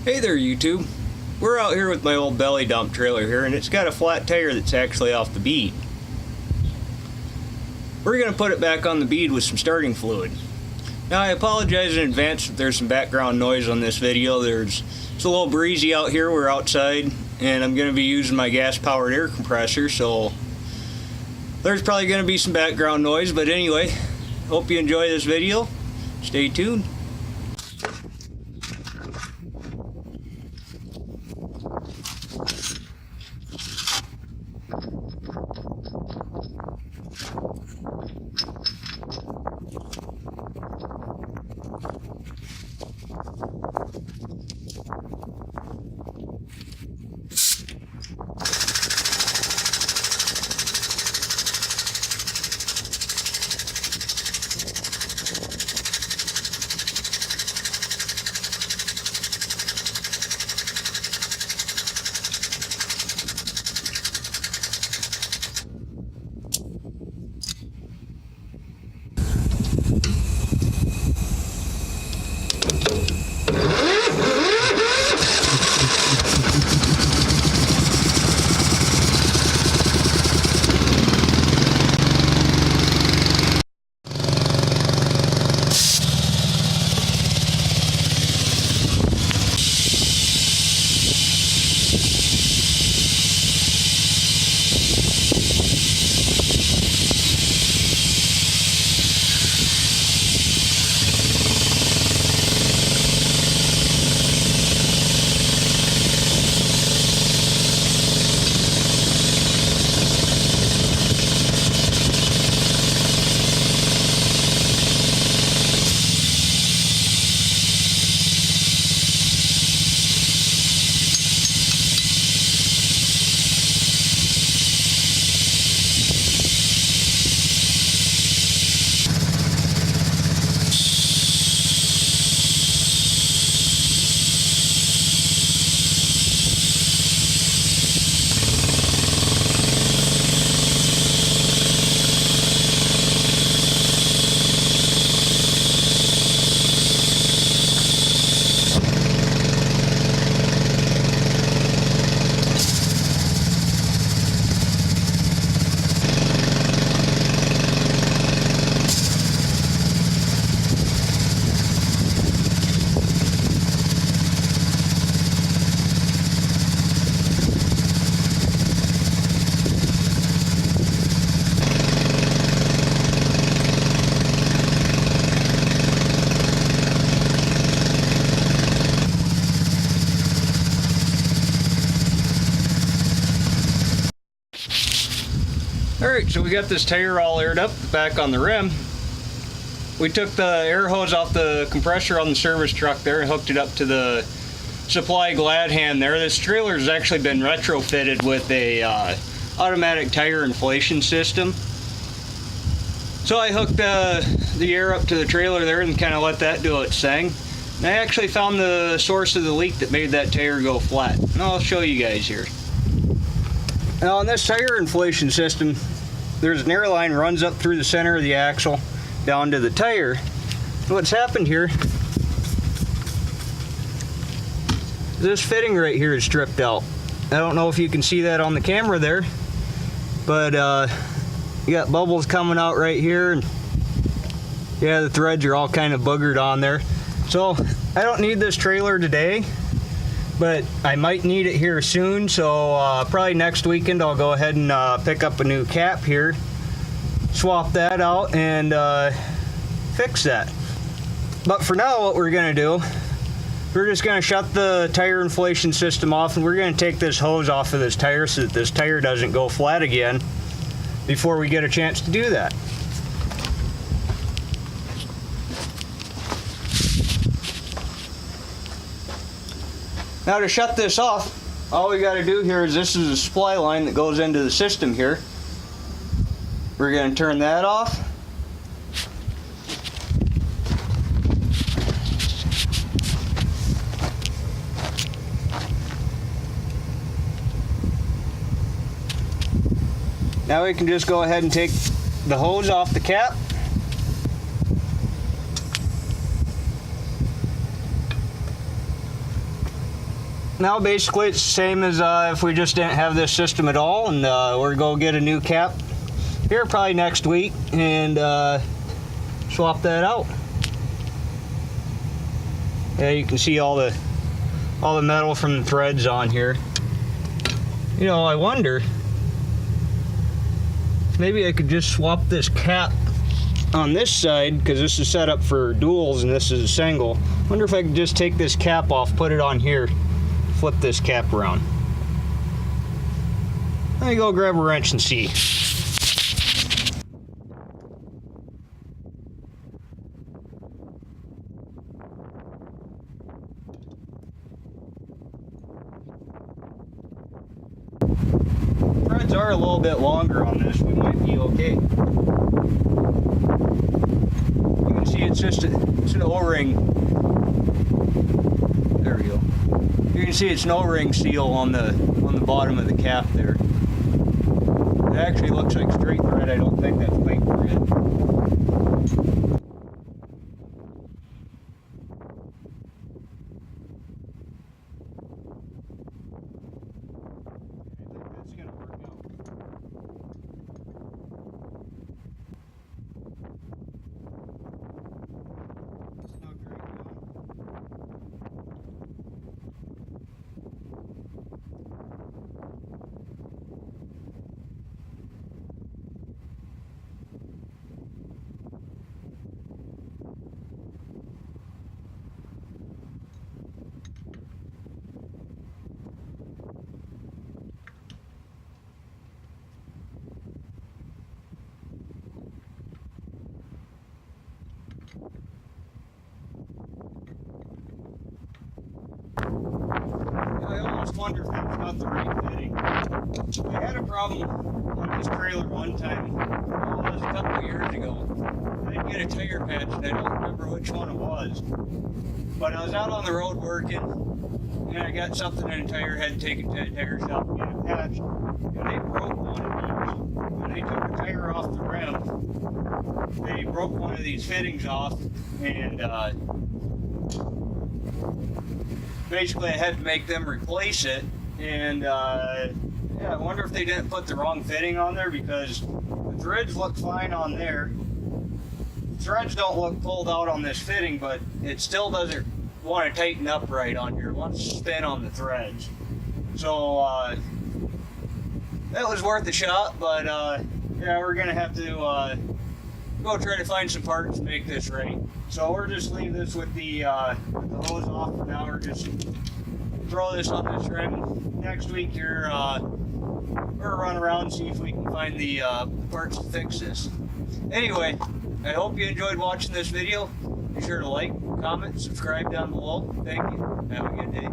Hey there, YouTube. We're out here with my old belly dump trailer here, and it's got a flat tire that's actually off the bead. We're going to put it back on the bead with some starting fluid. Now, I apologize in advance if there's some background noise on this video. It's a little breezy out here. We're outside, and I'm going to be using my gas-powered air compressor, so there's probably going to be some background noise. But anyway, hope you enjoy this video. Stay tuned. Alright, so we got this tire all aired up back on the rim. We took the air hose off the compressor on the service truck there and hooked it up to the supply glad hand there. This trailer has actually been retrofitted with a automatic tire inflation system. So I hooked the air up to the trailer there and kind of let that do its thing. And I actually found the source of the leak that made that tire go flat. And I'll show you guys here. Now on this tire inflation system, there's an air line runs up through the center of the axle down to the tire. What's happened here, this fitting right here is stripped out. I don't know if you can see that on the camera there, but you got bubbles coming out right here, and yeah, the threads are all kind of boogered on there. So I don't need this trailer today, but I might need it here soon, so probably next weekend I'll go ahead and pick up a new cap here, swap that out, and fix that. But for now, what we're going to do, we're just going to shut the tire inflation system off, and we're going to take this hose off of this tire so that this tire doesn't go flat again before we get a chance to do that. Now to shut this off, all we got to do here is, this is a supply line that goes into the system here. We're going to turn that off. Now we can just go ahead and take the hose off the cap. now basically it's the same as if we just didn't have this system at all, and we're going to get a new cap here probably next week and swap that out. Yeah, you can see all the metal from the threads on here. You know, I wonder, maybe I could just swap this cap on this side, because this is set up for duals and this is a single. Wonder if I could just take this cap off, put it on here, flip this cap around. Let me go grab a wrench and see. Threads are a little bit longer on this. We might be okay. You can see it's just it's an O-ring. There we go. You can see it's an O-ring seal on the bottom of the cap there. It actually looks like straight thread. I don't think that's fake thread. I almost wonder if that's not the right fitting. I had a problem on this trailer one time, oh, it was a couple of years ago. I didn't get a tire patch and I don't remember which one it was. But I was out on the road working and I got something in a tire, had to take it to a tire shop and get it patched. And they broke one of these. When they took the tire off the rim, they broke one of these fittings off, and basically I had to make them replace it. And yeah, I wonder if they didn't put the wrong fitting on there, because the threads look fine on there. The threads don't look pulled out on this fitting, but it still doesn't want to tighten up right on here. It wants to spin on the threads. So that was worth a shot, but yeah, we're gonna have to go try to find some parts to make this right. So we'll just leave this with the hose off for now. We're just throw this on this rim. Next week here, we'll run around and see if we can find the parts to fix this. Anyway, I hope you enjoyed watching this video. Be sure to like, comment, subscribe down below. Thank you. Have a good day.